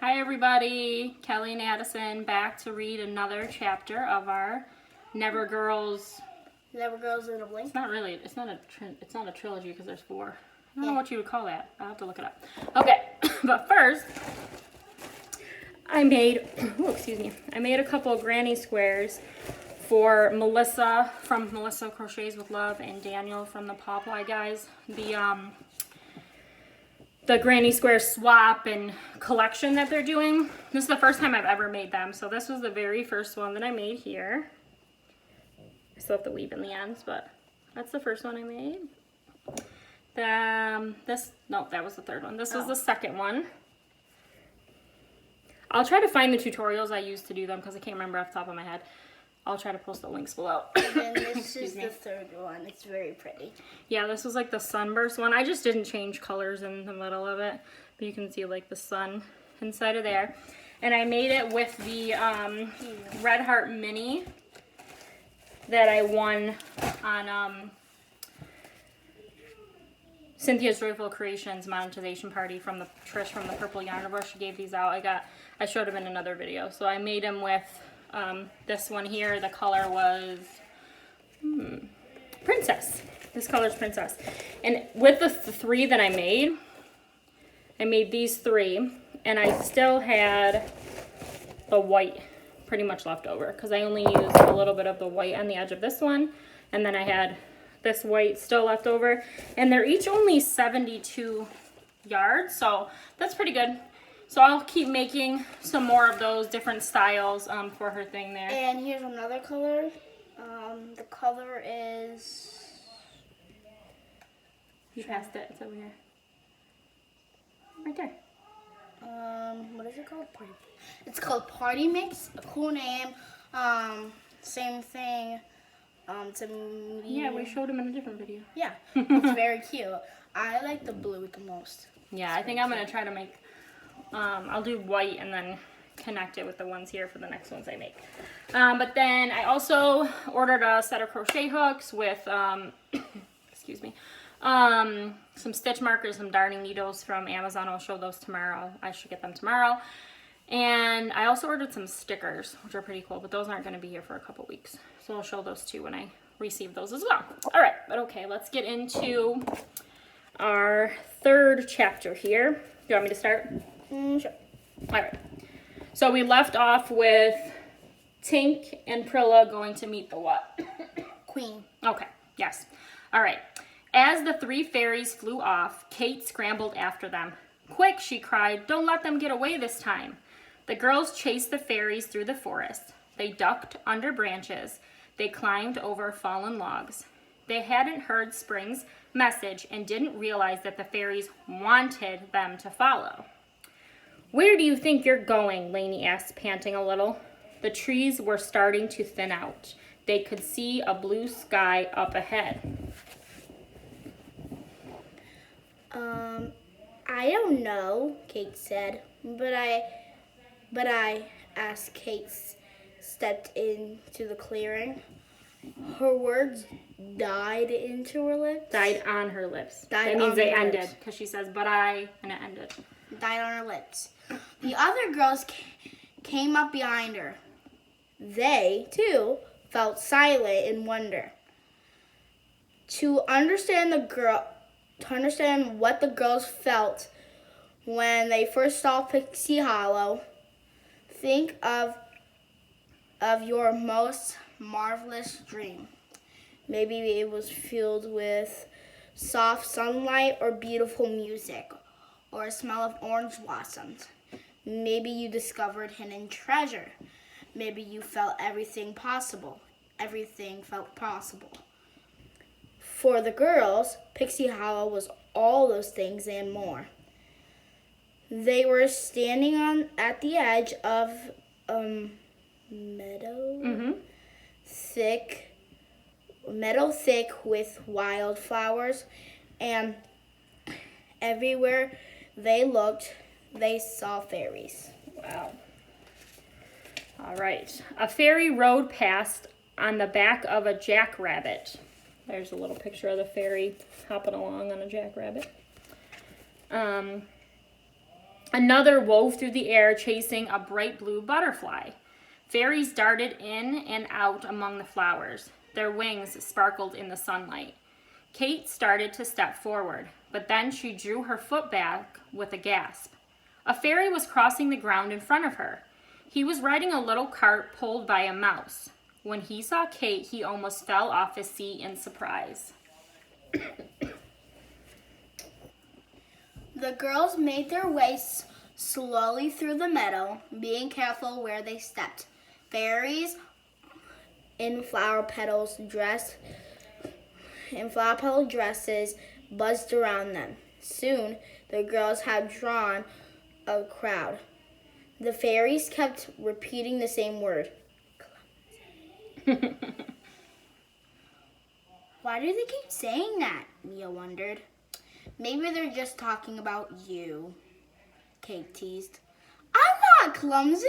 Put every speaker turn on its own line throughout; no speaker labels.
Hi everybody, Kelly and Addison back to read another chapter of our Never Girls
in a Blink.
It's not a trilogy because there's 4. I don't know what you would call that. I'll have to look it up. Okay, but first I made a couple of granny squares for Melissa from Melissa Crochets with Love and Daniel from the Popeye guys. The granny square swap and collection that they're doing. This is the first time I've ever made them. So this was the very first one that I made here. I still have to weave in the ends, but that's the first one I made. That was the third one. This was the second one. I'll try to find the tutorials I used to do them because I can't remember off the top of my head. I'll try to post the links below.
And then this is the third one. It's very pretty.
Yeah, this was like the Sunburst one. I just didn't change colors in the middle of it. But you can see like the sun inside of there. And I made it with the Red Heart Mini that I won on Cynthia's Joyful Creations monetization party from Trish from the Purple Yarn Bush. She gave these out. I showed them in another video. So I made them with this one here. The color was Princess. This color is Princess. And with the 3 that I made these 3, and I still had the white pretty much left over because I only used a little bit of the white on the edge of this one, and then I had this white still left over, and they're each only 72 yards, so that's pretty good. So I'll keep making some more of those different styles for her thing there.
And here's another color. The color is...
You passed it. It's over here. Right there.
What is it called? It's called Party Mix. A cool name. Same thing.
Yeah, we showed them in a different video.
Yeah, it's very cute. I like the blue the most.
Yeah, I think I'm going to try to make... I'll do white and then connect it with the ones here for the next ones I make. But then I also ordered a set of crochet hooks with, excuse me, some stitch markers, some darning needles from Amazon. I'll show those tomorrow. I should get them tomorrow. And I also ordered some stickers, which are pretty cool, but those aren't going to be here for a couple weeks. So I'll show those too when I receive those as well. All right, but okay, let's get into our third chapter here. Do you want me to start?
Sure.
All right. So we left off with Tink and Prilla going to meet the what?
Queen.
Okay, yes. All right. As the 3 fairies flew off, Kate scrambled after them. "Quick," she cried, "don't let them get away this time." The girls chased the fairies through the forest. They ducked under branches. They climbed over fallen logs. They hadn't heard Spring's message and didn't realize that the fairies wanted them to follow. "Where do you think you're going?" Lainey asked, panting a little. The trees were starting to thin out. They could see a blue sky up ahead.
I don't know, Kate said, but I, as Kate stepped into the clearing, her words died into her lips.
Died on her lips. That means they ended, because she says, but I, and it ended.
Died on her lips. The other girls came up behind her. They, too, felt silent in wonder. To understand what the girls felt when they first saw Pixie Hollow, think of your most marvelous dream. Maybe it was filled with soft sunlight or beautiful music or a smell of orange blossoms. Maybe you discovered hidden treasure. Maybe you felt everything possible. Everything felt possible. For the girls, Pixie Hollow was all those things and more. They were standing at the edge of a meadow, thick with wildflowers, and everywhere they looked, they saw fairies.
Wow. All right. A fairy rode past on the back of a jackrabbit. There's a little picture of the fairy hopping along on a jackrabbit. Another wove through the air, chasing a bright blue butterfly. Fairies darted in and out among the flowers. Their wings sparkled in the sunlight. Kate started to step forward, but then she drew her foot back with a gasp. A fairy was crossing the ground in front of her. He was riding a little cart pulled by a mouse. When he saw Kate, he almost fell off his seat in surprise.
The girls made their way slowly through the meadow, being careful where they stepped. Fairies in flower petal dresses buzzed around them. Soon, the girls had drawn a crowd. The fairies kept repeating the same word. Why do they keep saying that? Mia wondered. Maybe they're just talking about you, Kate teased. I'm not clumsy,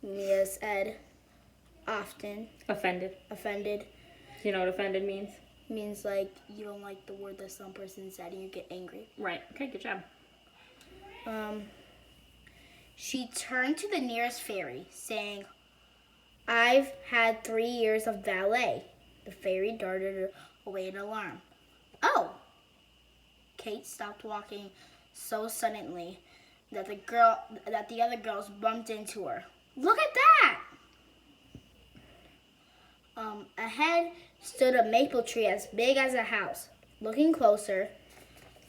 Mia said, often.
Offended.
Offended.
Do you know what offended means?
Means like you don't like the word that some person said and you get angry.
Right. Okay, good job.
She turned to the nearest fairy, saying, I've had 3 years of ballet. The fairy darted away in alarm. Oh! Kate stopped walking so suddenly that the other girls bumped into her. Look at that! Ahead stood a maple tree as big as a house. Looking closer,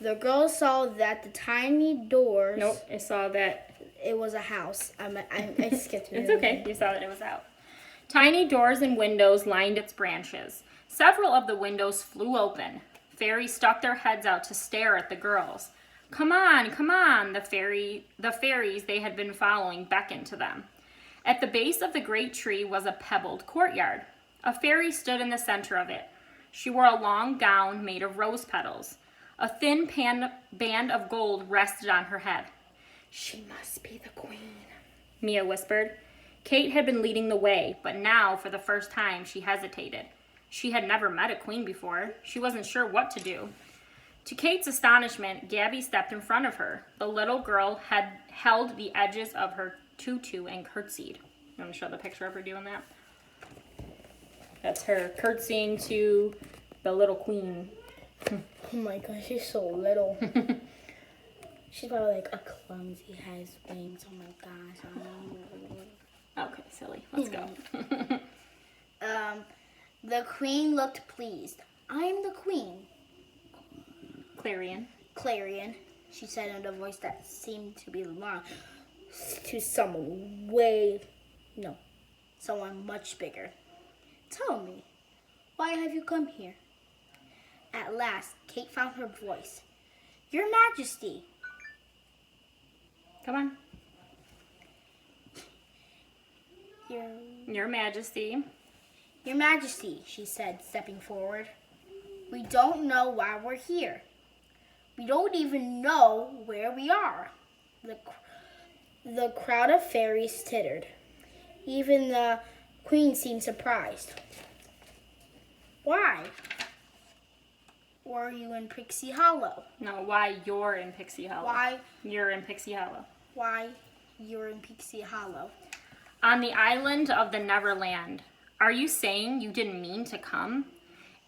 the girls saw that the tiny doors...
Nope, I saw that.
It was a house. I skipped it.
It's okay. You saw that it was out. Tiny doors and windows lined its branches. Several of the windows flew open. Fairies stuck their heads out to stare at the girls. Come on, come on, the fairies they had been following beckoned to them. At the base of the great tree was a pebbled courtyard. A fairy stood in the center of it. She wore a long gown made of rose petals. A thin band of gold rested on her head. She must be the queen, Mia whispered. Kate had been leading the way, but now, for the first time, she hesitated. She had never met a queen before. She wasn't sure what to do. To Kate's astonishment, Gabby stepped in front of her. The little girl had held the edges of her tutu and curtsied. You want to show the picture of her doing that? That's her curtsying to the little queen.
Oh my gosh, she's so little. She's probably like a clumsy, has wings. Oh my gosh.
Okay, silly. Let's go.
The queen looked pleased. I'm the queen.
Clarion,
she said in a voice that seemed to belong to someone much bigger. Tell me, why have you come here? At last, Kate found her voice. Your Majesty.
come on. Your Majesty.
Your Majesty, she said, stepping forward. We don't know why we're here. We don't even know where we are. The crowd of fairies tittered. Even the queen seemed surprised. Why? Were you in Pixie Hollow?
No, why you're in Pixie Hollow.
Why?
You're in Pixie Hollow.
Why you're in Pixie Hollow?
On the island of the Neverland. Are you saying you didn't mean to come?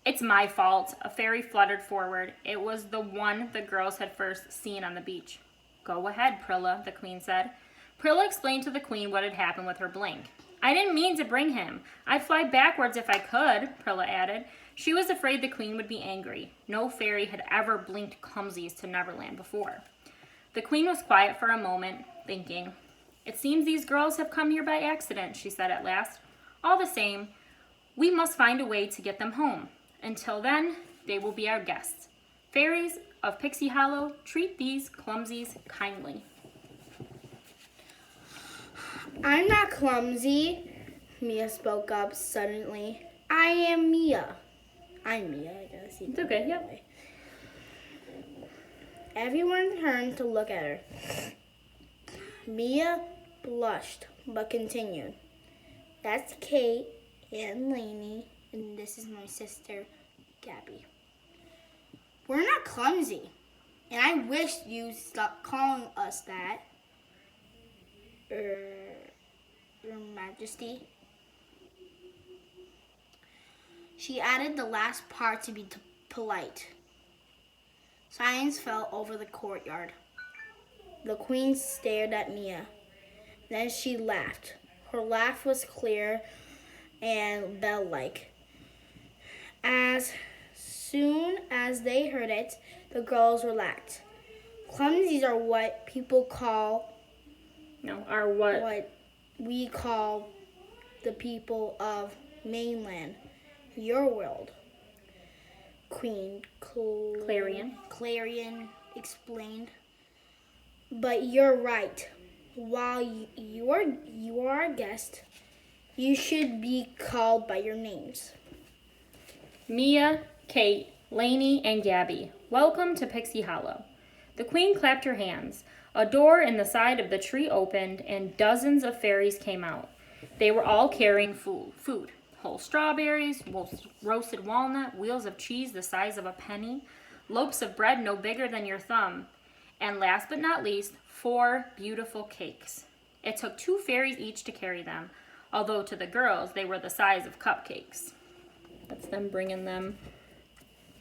It's my fault. A fairy fluttered forward. It was the one the girls had first seen on the beach. Go ahead, Prilla, the queen said. Prilla explained to the queen what had happened with her blink. I didn't mean to bring him. I'd fly backwards if I could, Prilla added. She was afraid the queen would be angry. No fairy had ever blinked clumsies to Neverland before. The queen was quiet for a moment, thinking. It seems these girls have come here by accident, she said at last. All the same, we must find a way to get them home. Until then, they will be our guests. Fairies of Pixie Hollow, treat these clumsies kindly.
I'm not clumsy, Mia spoke up suddenly. I am Mia. I'm Mia, I guess.
It's okay, yep.
Everyone turned to look at her. Mia blushed, but continued. That's Kate and Lainey, and this is my sister, Gabby. We're not clumsy. And I wish you stopped calling us that. Your Majesty. She added the last part to be polite. Silence fell over the courtyard. The queen stared at Mia. Then she laughed. Her laugh was clear and bell-like. As soon as they heard it, the girls relaxed. Clumsies are what people call...
No, are what?
What we call the people of mainland. Your world. Queen Clarion explained. But you're right. While you are a guest, you should be called by your names.
Mia, Kate, Lainey, and Gabby, welcome to Pixie Hollow. The queen clapped her hands. A door in the side of the tree opened, and dozens of fairies came out. They were all carrying food. Whole strawberries, roasted walnut, wheels of cheese the size of a penny, loaves of bread no bigger than your thumb, and last but not least, 4 beautiful cakes. It took 2 fairies each to carry them, although to the girls they were the size of cupcakes. That's them bringing them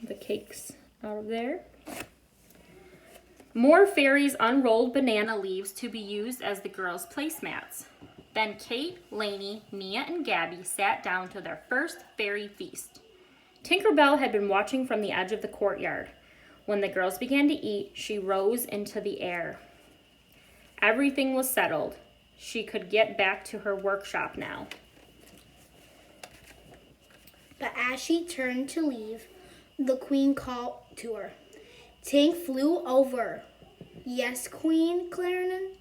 the cakes out of there. More fairies unrolled banana leaves to be used as the girls' placemats. Then Kate, Lainey, Mia, and Gabby sat down to their first fairy feast. Tinkerbell had been watching from the edge of the courtyard. When the girls began to eat, she rose into the air. Everything was settled. She could get back to her workshop now.
But as she turned to leave, the queen called to her. Tink flew over. Yes, Queen
Clarion.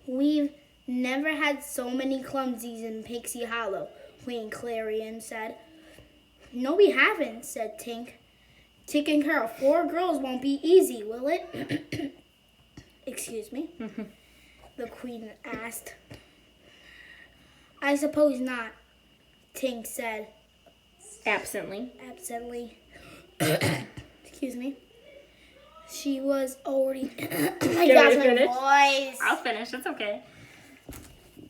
We've never had so many clumsies in Pixie Hollow, Queen Clarion said. No, we haven't, said Tink. Taking care of 4 girls won't be easy, will it? Excuse me? The queen asked. I suppose not, Tink said.
Absently.
Excuse me. She was already... oh my
Can
gosh,
we finish?
my voice.
I'll finish. It's okay.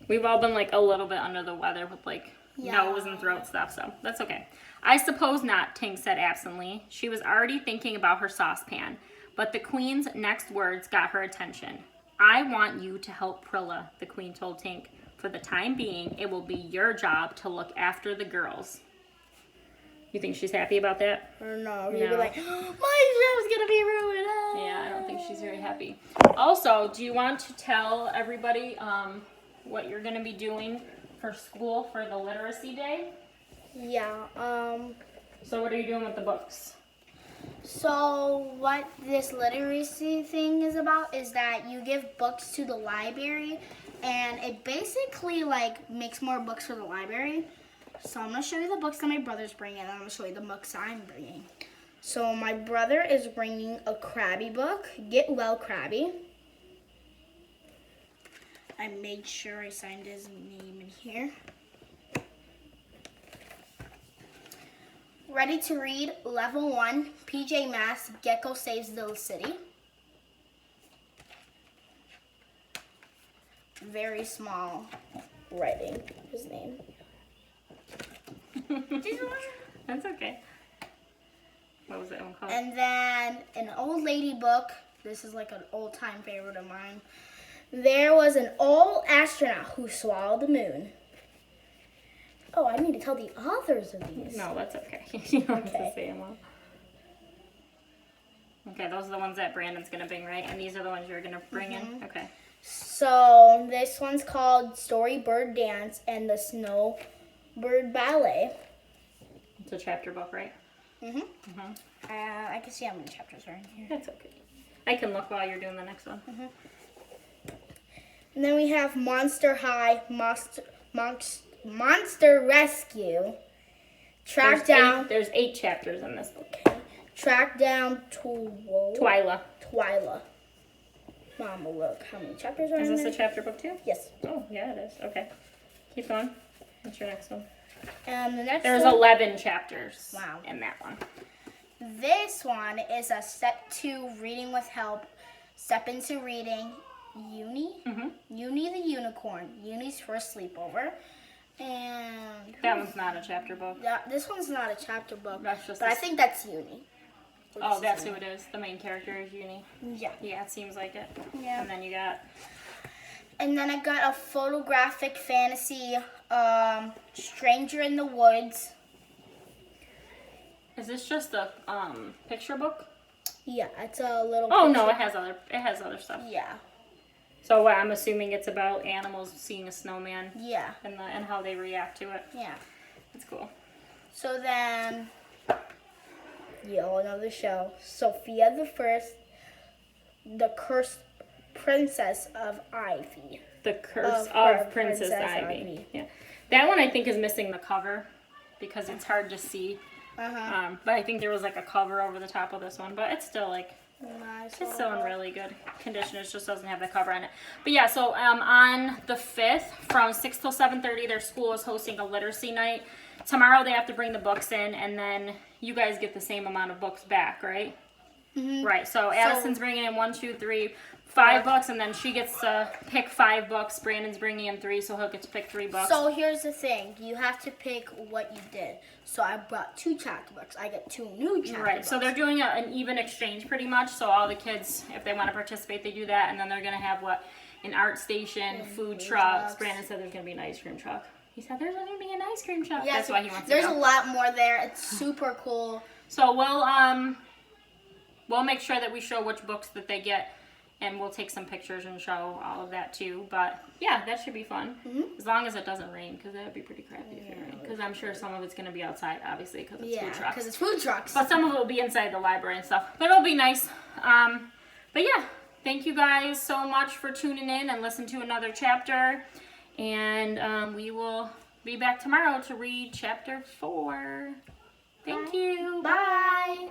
We've all been like a little bit under the weather with like nose and throat stuff, so that's okay. I suppose not, Tink said absently. She was already thinking about her saucepan, but the queen's next words got her attention. I want you to help Prilla, the queen told Tink. For the time being, it will be your job to look after the girls. You think she's happy about that?
Or no, you'd be like, my show's gonna be ruined.
Yeah, I don't think she's very happy. Also, do you want to tell everybody what you're gonna be doing for school for the literacy day?
Yeah,
So what are you doing with the books?
So what this literacy thing is about is that you give books to the library, and it basically like makes more books for the library. So I'm going to show you the books that my brother's bringing, and I'm going to show you the books I'm bringing. So my brother is bringing a Krabby book, Get Well Krabby. I made sure I signed his name in here. Ready to read Level 1, PJ Masks, Gecko Saves the City. Very small writing, his name.
That's okay. What was that one called?
And then an old lady book. This is like an old-time favorite of mine. There was an old astronaut who swallowed the moon. Oh, I need to tell the authors of these.
No, that's okay. You don't have to say them all. Okay, those are the ones that Brandon's going to bring, right? And these are the ones you're going to bring in? Okay.
So this one's called Storybird Dance and the Snowbird Ballet.
It's a chapter book, right?
I can see how many chapters are in here.
That's okay. I can look while you're doing the next one.
And then we have Monster High, Monster Rescue.
There's 8 chapters in this book.
Okay. Track down
Twyla.
Mama, look how many chapters are in
Is
there.
this a chapter book too?
Yes.
Oh, yeah, it is. Okay. Keep going. What's your next one?
The next
There's
one,
11 chapters
Wow.
in that one.
This one is a step 2 reading with help. Step into reading. Uni. Uni the unicorn. Uni's first sleepover. And
That one's not a chapter book.
this one's not a chapter book.
That's just
but I think that's Uni.
Oh, that's who it is. The main character is Uni.
Yeah.
Yeah, it seems like it.
Yeah.
And then you got...
And then I got a photographic fantasy, Stranger in the Woods.
Is this just a picture book?
Yeah, it's a little.
Oh
picture.
no, it has other stuff.
Yeah.
So what, I'm assuming it's about animals seeing a snowman.
Yeah.
And how they react to it.
Yeah.
That's cool.
So then, you all know the show. Sophia the First, the Cursed Princess of Ivy.
The Curse of Princess Ivy.
Ivy.
Yeah. That one I think is missing the cover because it's hard to see. But I think there was like a cover over the top of this one. But it's still like,
Nice.
it's still in really good condition. It just doesn't have the cover on it. But yeah, so on the 5th from 6 till 7:30, their school is hosting a literacy night. Tomorrow they have to bring the books in, and then you guys get the same amount of books back, right? Right. So Addison's bringing in 5 books, and then she gets to pick 5 books. Brandon's bringing in 3, so he'll get to pick 3 books.
So here's the thing: you have to pick what you did. So I brought 2 chapter books. I get 2 new chapter books.
Right. So they're doing an even exchange pretty much. So all the kids, if they want to participate, they do that, and then they're gonna have an art station, food trucks. Brandon said there's gonna be an ice cream truck. He said there's gonna be an ice cream truck.
Yeah,
that's why he wants to
There's
go.
a lot more there. It's super cool.
So we'll make sure that we show which books that they get, and we'll take some pictures and show all of that too. But yeah, that should be fun, as long as it doesn't rain, because that would be pretty crappy if it rained. Because I'm sure some of it's going to be outside, obviously, because it's food trucks.
because it's food trucks.
But some of it will be inside the library and stuff. But it'll be nice. But yeah, thank you guys so much for tuning in and listen to another chapter. And we will be back tomorrow to read chapter 4. Thank you.
Bye.